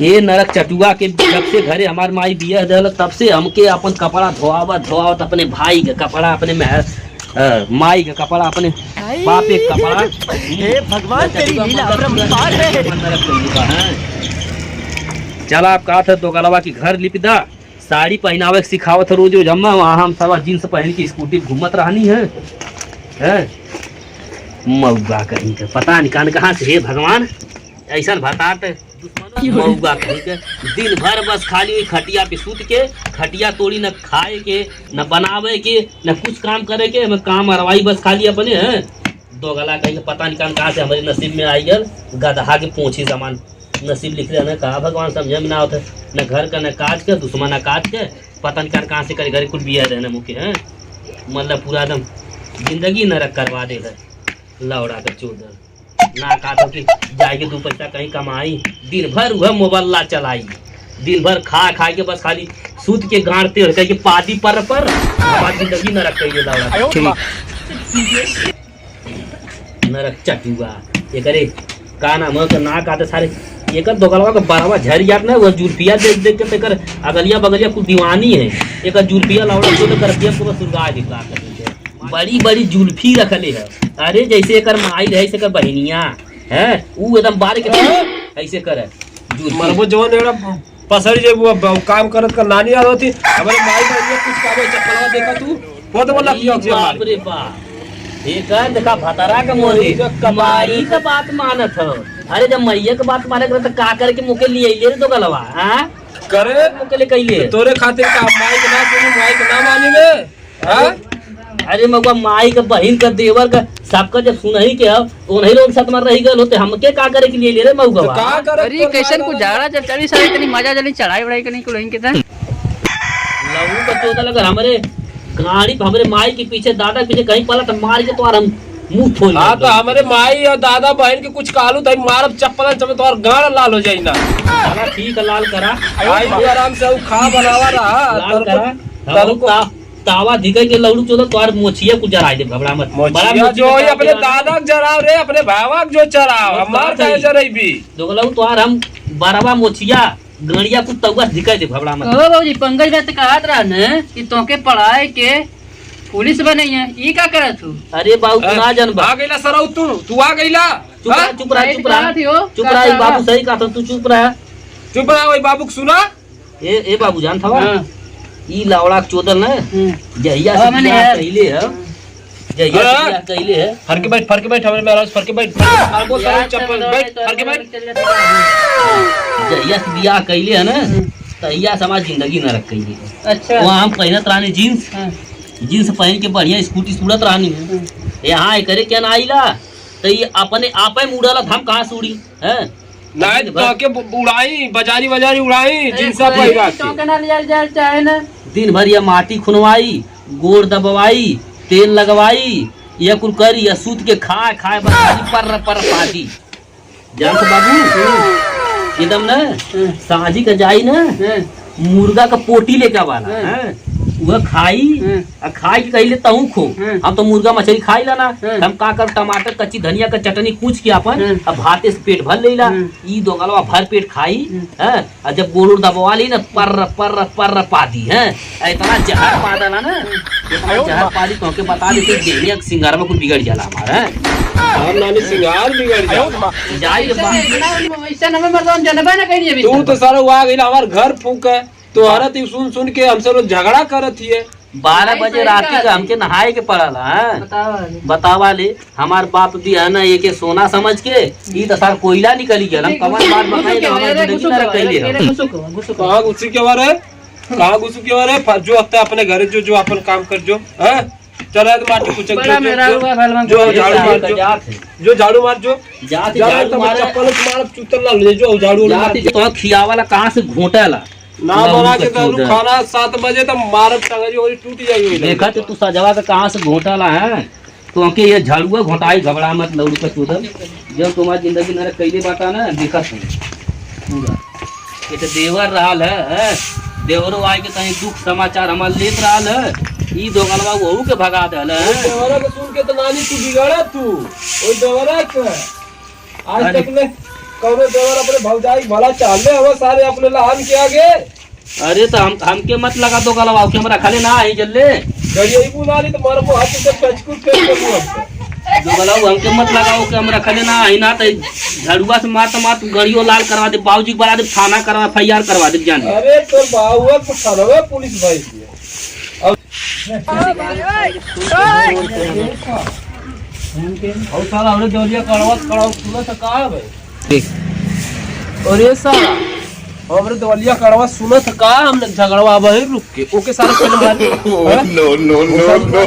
ये नरक चटुआ के जब से घरे हमार माई बिया दल तब से हमके अपन कपड़ा धोआवत अपने भाई के कपड़ा अपने माई के कपड़ा अपने बाप के कपड़ा। हे भगवान तेरी लीला अपरंपार है। चल आप कहा था दो गलवा की घर लिपिदा साड़ी पहनावे सिखावत रोज जम्मा वहाँ हम सब जींस पहन की स्कूटी घूमत रहनी है मऊगा कहीं के पता नहीं कान कहाँ से। हे भगवान ऐसा भतात मऊगा कहीं के दिन भर बस खाली हुई खटिया पे सूत के खटिया तोड़ी न खाए के न बनावे के न कुछ काम करे के मैं काम अरवाई बस खाली अपने है दो गला कहीं के पता नहीं कान कहाँ से हमारे नसीब में आई गल गदहा के पोछी सामान नसीब लिख रहे कहा भगवान समझे में ना होता न घर का न काज के दुश्मन न काज के पता नहीं कहाँ से करे घर कुछ बिया रहना मुके हैं मतलब पूरा एकदम जिंदगी नरक करवा दे लौड़ा का चोदर ना कहा कि जाएगी दो पैसा कहीं कमाई दिन भर वह मोबाइल चलाई दिन भर खा के बस खाली सूत के गाड़ते और कहीं पादी पर हमारी जिंदगी नरक कही लौड़ा नरक चटुआ ये करे का नाम है ना कहते सारे एक दोगलवा का बराबर झर याद ना वो जुल्फिया देख के कर अगलिया बगलिया कुछ दीवानी है एक जुल्फिया लौड़ा तो कर दिया पूरा सुरगा दिखला बड़ी बड़ी जुल्फी रखले है अरे जैसे एक माई रहे ऐसे कर बहनिया है वो एकदम बार के ऐसे करे मरबो जवन एड़ा पसड़ जे वो काम करत का नानी आ होती हमारे माई बहनिया कुछ काम चप्पलवा देखा तू बहुत बोला किया बाप रे बाप एक देखा भतरा का मोरे कमाई का बात मानत हो अरे जब मैया के बात माने तो का करे के मुके लिए ले दो गलवा हां करे मुके ले कइले तोरे खातिर का माई के ना सुनी माई के ना मानी में हां अरे मगवा माई का बहन का देवर का सबका जब सुनही के वो नहीं लोग साथ मार रही गल होते हमके का करे के लिए ले रे मगवा तो का करे अरे कैसन को झाड़ा जब चली सारी इतनी मजा जली चढ़ाई बढ़ाई करने को लेंगे था लहू का चोदा लगा हमारे गाड़ी हमारे माई के पीछे दादा के पीछे कहीं पला तो मार के तो हम मुंह फोड़ हां तो हमारे माई और दादा बहन के कुछ कालू तो मारब चप्पल चमे तो और गाड़ लाल हो जाई ना चला ठीक है लाल करा आई आराम से खा बनावा रहा लाल करा को तावा दिखे के लौड़ू चोदा तोर मोछिया कुछ जराई दे घबरा मत बड़ा जो अपने दादा के जराव रे अपने भावा के जो चराव हमार काहे जराई भी दोगलऊ तोर हम बराबा मोछिया गणिया कुछ तौवा दिखे दे घबरा मत ओ बाबूजी पंकज बात कहत रहा न कि तोके पढ़ाए के पुलिस बने है ई का करत तू अरे बाबू तू ना जन आ गइला सरौ तू आ गइला चुप रहा बाबू सही कहा तू चुप रहा ओए बाबू सुना ए बाबू जान था ई लावड़ा चोदल न जहिया से कहले है जहिया से कहले है फरके बैठ हमरे में फरके बैठ आगो सारे चप्पल बैठ फरके बैठ जहिया से बियाह कहले है न तहिया से हमारी जिंदगी न रख कइले अच्छा वहां हम पहनत रहने जींस पहन के बढ़िया स्कूटी सुड़त रहनी है यहाँ करे क्या ना आइला तो ये अपने आपे मुड़ल हम कहाँ से उड़ी है नहीं तो के उड़ाई बाजारी उड़ाई जिनसा पहिरा तो के ना ले चाहे ना दिन भर ये माटी खुनवाई गोड़ दबवाई तेल लगवाई या कुल करी या सूत के खाए बस पर पाती जान तो बाबू एकदम न साजी का जाई ना मुर्गा का पोटी लेके वाला है वह खाई खाई के कहले तहू खो हम तो मुर्गा मछली खाई ला ना हम का कर टमाटर कच्ची धनिया का चटनी कूच के अपन अब भाते से पेट भर लेला ई दोगलवा भर पेट खाई है और जब गोड़ दबवा ली ना पर पादी है इतना जहर पा डाला ना इतना जहर पादी तो के बता देते देनिया के सिंगार में कुछ बिगड़ जाला हमारा हम नानी सिंगार बिगड़ जाई ऐसा न मर्दन जनबा ना कहीं अभी तू तो सारा आ गइला हमार घर फूक है तो औरत सुन के हमसे लोग झगड़ा करत हिए 12 बजे रात के हमके नहाए के पड़ला है बतावा ले हमार बाप भी है ना ये के सोना समझ के ई तो सार कोयला निकली गया हम कवन बात बताई ना हमार जिंदगी ना कइले कहां गुस्से के बारे कहां गुस्से के बारे जो हफ्ते अपने घर जो अपन काम कर जो हैं चला तो माटी कुछ जो झाड़ू मार जो झाड़ू मार चप्पल मार चुतल ला ले जो झाड़ू मार तो खिया वाला कहां से घोटाला ना बना के दारू खाना 7 बजे तक मारत टंगरी और टूट जाई देखा तू सजवा के कहां से घोटाला है तो के ये झाड़ुआ घोटाई घबरा मत लौड़ू का चोदल जब तुम्हारी जिंदगी नरक कइले बाता ना देखा तू ये तो देवर रहल है देवरो आए के कहीं दुख समाचार हमार लेत रहल है ई दोगलवा वहू के भगा देल है देवरा के सुन के तो नानी तू बिगड़ा तू ओई देवरा के आज तक में कौनो देवर अपने भौजाई भला चाले हो सारे अपने लहान के आगे। अरे तो हमके मत लगा दो गलवा के हमरा खाली ना आई जल्ले गड़िया बुला ली तो मारो को हाथ से पचकुट कर दो। दो गलवा हमके मत लगाओ के हमरा खाली ना आई ना तो झड़ुआ से मात गड़ियो लाल करवा दे, बाबूजी बना दे, थाना करवा, FIR करवा दे जान। अरे तो बाहुआ को थाना पुलिस भाई दिए। अब और साला हमने दौलिया कड़वा सुना था कहाँ है भाई? और ये साला हमरे दौलिया कड़वा सुना था कहाँ? हमने झगड़वा वहीं रुक के ओके सारा पहले मार। No no no no.